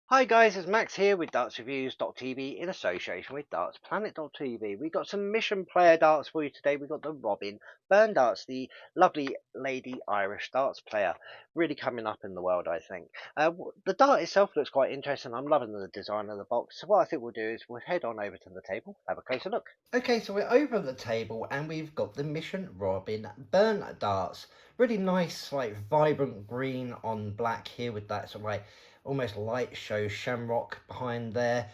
Hi guys, it's Max here with dartsreviews.tv in association with dartsplanet.tv. We've got some mission player darts for you today. We've got the Robyn Byrne Darts, the lovely lady Irish darts player. Really coming up in the world, I think. The dart itself looks quite interesting. I'm loving the design of the box. So what I think we'll do is we'll head on over to the table, have a closer look. Okay, so we're over the table and we've got the Mission Robyn Byrne Darts. Really nice, like vibrant green on black here with that sort of like almost light show shamrock behind there.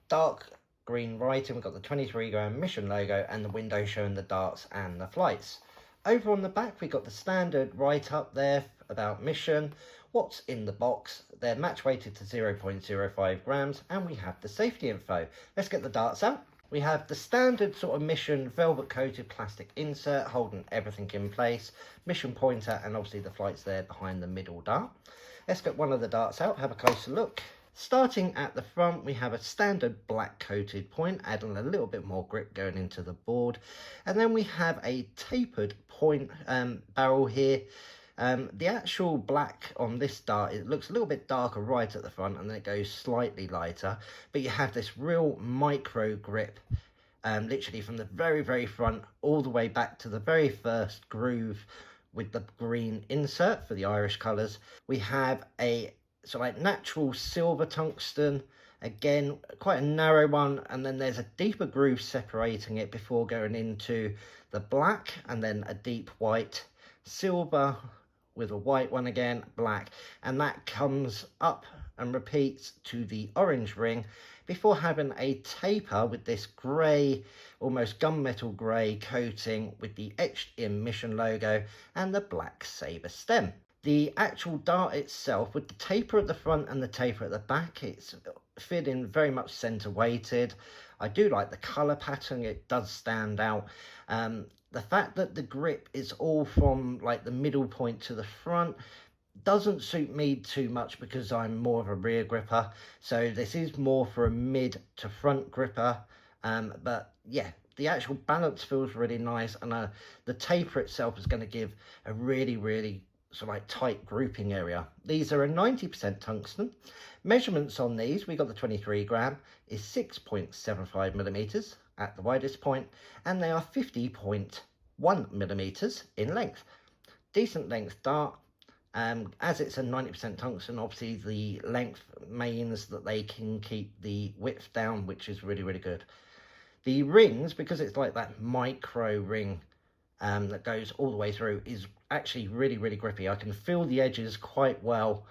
Dark green writing. We've got the 23-gram Mission logo and the window showing the darts and the flights. Over on the back, we've got the standard write up there about Mission, what's in the box. They're match weighted to 0.05 grams, and we have the safety info. Let's get the darts out. We have the standard sort of Mission velvet coated plastic insert holding everything in place, Mission pointer, and obviously the flights there behind the middle dart. Let's get one of the darts out, have a closer look. Starting at the front, we have a standard black coated point, adding a little bit more grip going into the board. And then we have a tapered point barrel here. The actual black on this dart, it looks a little bit darker right at the front and then it goes slightly lighter. But you have this real micro grip, literally from the very front all the way back to the very first groove with the green insert for the Irish colours. We have a sort of like natural silver tungsten, again quite a narrow one, and then there's a deeper groove separating it before going into the black, and then a deep white, silver with a white one again, black, and that comes up and repeats to the orange ring before having a taper with this grey, almost gunmetal grey coating with the etched in Mission logo and the black sabre stem. The actual dart itself, with the taper at the front and the taper at the back, it's feeling very much centre weighted. I do like the colour pattern, it does stand out. The fact that the grip is all from like the middle point to the front doesn't suit me too much because I'm more of a rear gripper. So this is more for a mid to front gripper. But yeah, the actual balance feels really nice, and the taper itself is going to give a really sort of like tight grouping area. These are a 90% tungsten. Measurements on these, we got the 23-gram is 6.75 millimeters at the widest point, and they are 50.1 millimeters in length. Decent length dart. As it's a 90% tungsten, obviously the length means that they can keep the width down, which is really good. The rings, because it's like that micro ring that goes all the way through, is actually really grippy. I can feel the edges quite well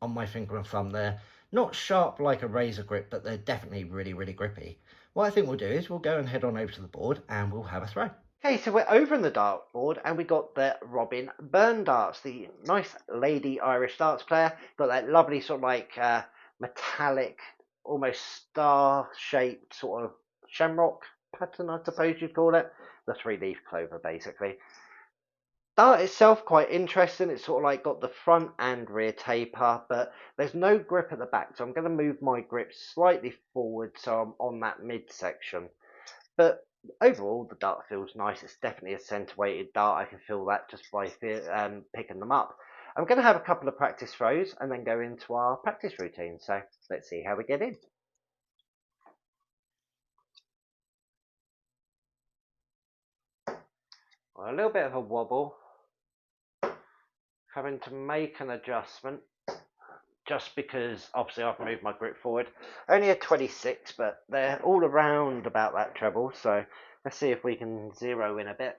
on my finger and thumb there. Not sharp like a razor grip, but they're definitely really grippy. What I think we'll do is we'll go and head on over to the board and we'll have a throw. Okay, so we're over in the dartboard and we got the Robyn Byrne Darts, the nice lady Irish darts player. Got that lovely sort of like metallic, almost star-shaped sort of shamrock pattern, I suppose you'd call it. The three-leaf clover, basically. Dart itself quite interesting. It's sort of like got the front and rear taper, but there's no grip at the back. So I'm going to move my grip slightly forward so I'm on that midsection. But overall, the dart feels nice. It's definitely a centre weighted dart. I can feel that just by picking them up. I'm going to have a couple of practice throws and then go into our practice routine. So let's see how we get in. Well, a little bit of a wobble. Having to make an adjustment just because obviously I've moved my grip forward. Only a 26, but they're all around about that treble. So let's see if we can zero in a bit.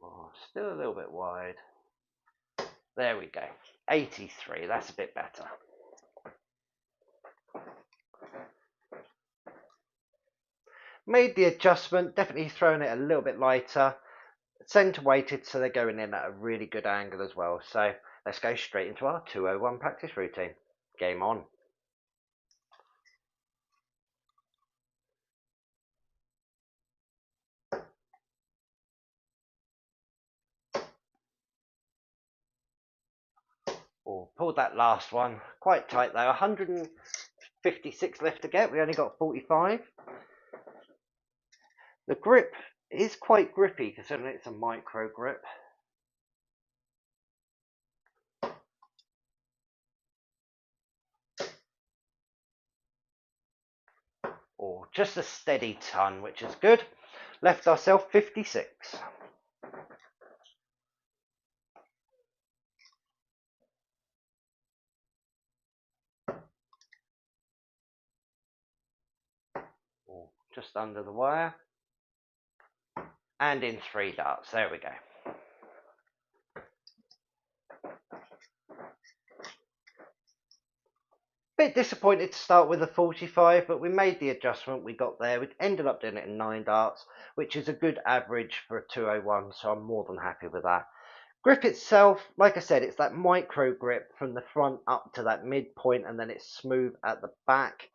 Oh, still a little bit wide. There we go. 83, that's a bit better. Made the adjustment, definitely thrown it a little bit lighter. Centre weighted, so they're going in at a really good angle as well. So let's go straight into our 201 practice routine. Game on. Oh, pulled that last one. Quite tight though. 156 left to get. We only got 45. The grip is quite grippy considering it's a micro grip. or just a steady ton, which is good. Left ourselves 56. Or just under the wire. And in 3 darts. There we go. Bit disappointed to start with a 45, but we made the adjustment. We got there. We ended up doing it in 9 darts, which is a good average for a 201, so I'm more than happy with that. Grip itself, like I said, it's that micro grip from the front up to that midpoint, and then it's smooth at the back.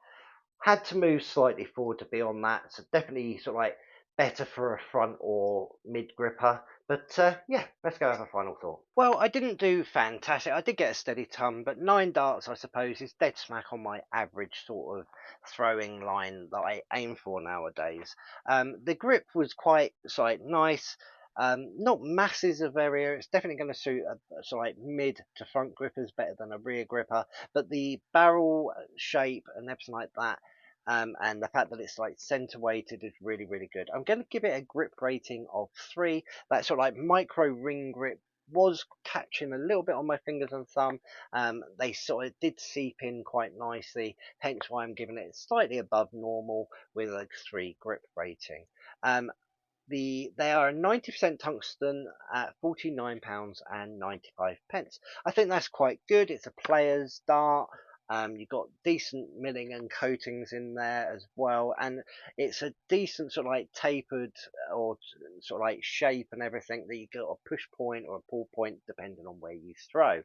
Had to move slightly forward to be on that, so definitely sort of like better for a front or mid gripper. But yeah, let's go have a final thought. Well, I didn't do fantastic. I did get a steady ton, but 9 darts, I suppose, is dead smack on my average sort of throwing line that I aim for nowadays. The grip was quite sort of nice. Not masses of area. It's definitely going to suit a sort of like mid to front grippers better than a rear gripper. But the barrel shape and everything like that, and the fact that it's like center weighted is really, really good. I'm going to give it a grip rating of 3. That sort of like micro ring grip was catching a little bit on my fingers and thumb. They sort of did seep in quite nicely, hence why I'm giving it slightly above normal with a 3 grip rating. They are 90% tungsten at £49.95. I think that's quite good. It's a player's dart. You've got decent milling and coatings in there as well, and it's a decent sort of like tapered or sort of like shape and everything that you get a push point or a pull point depending on where you throw.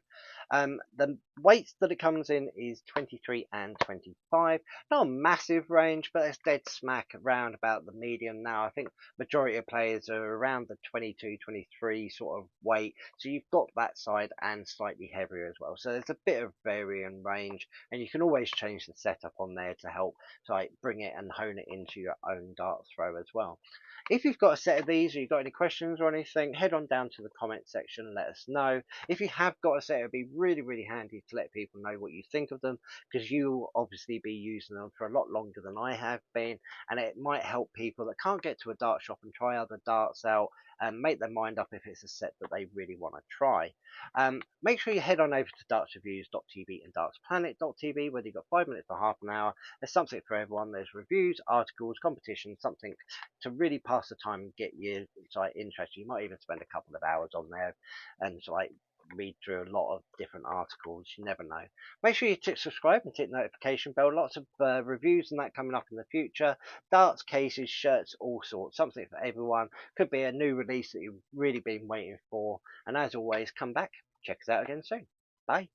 The weights that it comes in is 23 and 25. Not a massive range, but it's dead smack around about the medium now. I think majority of players are around the 22, 23 sort of weight. So you've got that side and slightly heavier as well. So there's a bit of varying range, and you can always change the setup on there to help like bring it and hone it into your own dart throw as well. If you've got a set of these or you've got any questions or anything, head on down to the comment section and let us know. If you have got a set, it'd be really, really handy to let people know what you think of them, because you'll obviously be using them for a lot longer than I have been, and it might help people that can't get to a dart shop and try other darts out and make their mind up if it's a set that they really want to try. Make sure you head on over to dartsreviews.tv and dartsplanet.tv, whether you've got 5 minutes or half an hour. There's something for everyone. There's reviews, articles, competitions, something to really pass the time and get you like interested. You might even spend a couple of hours on there and like read through a lot of different articles. You never know. Make sure you tick subscribe and tick notification bell. Lots of reviews and that coming up in the future. Darts, cases, shirts, all sorts. Something for everyone. Could be a new release that you've really been waiting for. And as always, come back. Check us out again soon. Bye.